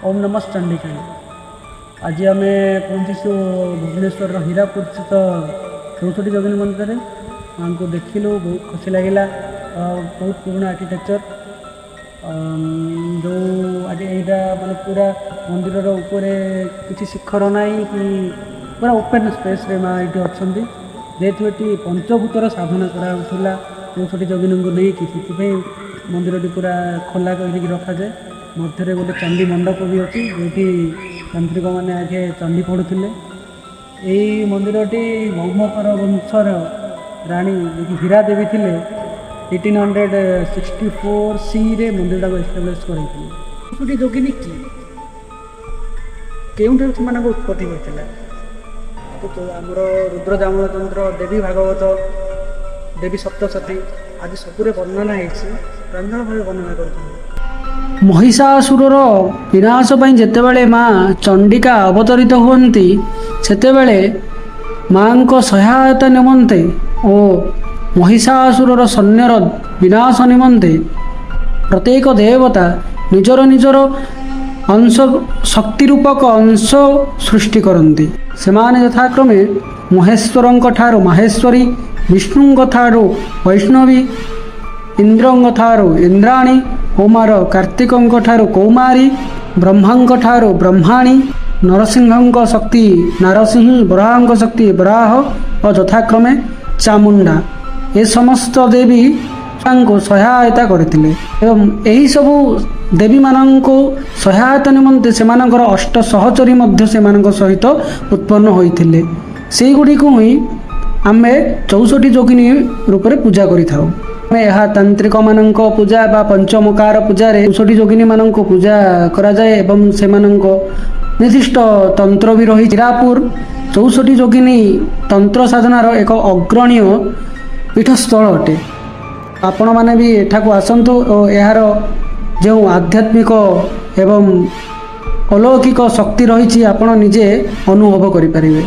ओम नमः चंडिकाय। आज आम पहुँचीचु भुवनेश्वर हीरापुर स्थित 64 जोगिनी मंदिर माँ को देखिलु, बहुत खुशी लगिला। बहुत पुराना आर्किटेक्चर जो आज यहाँ माने पूरा मंदिर ऊपर किसी शिखर ना कि पूरा ओपन स्पेस रे माँ ये अच्छा जेहेतु ये पंचभूतर साधना कराला 64 जोगिनी को लेकिन से मंदिर पूरा खोला कर रखा जाए। मध्य गोटे चंडी मंडप भी अच्छी जो तांत्रिक मैंने आगे चंडी पढ़ुले। यही मंदिरटी भौमकर वंशर राणी जी हीरा देवी थे 1864 सी रे मंदिर को एस्टाब्लीश कर जोगिनी केउठर से उत्पत्ति होता तो आमर रुद्र दामोदर तंत्र देवी भागवत देवी सप्तशती आदि सबुरे वर्णना होती रंजन भाव वर्णना कर महिषासुरर विनाश पई जेतेबेले माँ चंडिका अवतरित हुअन्ति सेतेबेले माँ को सहायता निमंते और महिषासुरर सैन्यर विनाश निमंते प्रत्येक देवता निजर निजर अंश शक्ति रूपक अंश सृष्टि करती। सेमाने यथाक्रमे महेश्वरंक ठारू माहेश्वरी, विष्णुंक ठारू वैष्णवी, इंद्रंक ठारू इंद्राणी, कुमार कार्तिकंक ठारू कौमारी, ब्रह्मांक ठारू ब्रह्माणी, नरसिंहंक शक्ति नारसिंह, बराहंक शक्ति बराह और यथाक्रमे चामुंडा ये समस्त देवी को सहायता करते एवं यही सबू देवी मानक सहायता निमंते सेमानकर अष्ट सहचरी मध्य सेमानक सहित उत्पन्न होइथिले। सेही गुडी को ही आमे 64 जोगिनी रूप में पूजा करि थाउ। यह तांत्रिक मानक पूजा बा पंचमकार पूजा 64 जोगिनी मानक पूजा करा जाए एवं सेमानक निर्दिष्ट तंत्र भी रही। हीरापुर 64 जोगिनी तंत्र साधनार एक अग्रणीय पीठस्थल अटे। आपण माने भी एठाकू आसंतु और यार जो आध्यात्मिक एवं अलौकिक शक्ति रही आपण निजे अनुभव करि परिबे।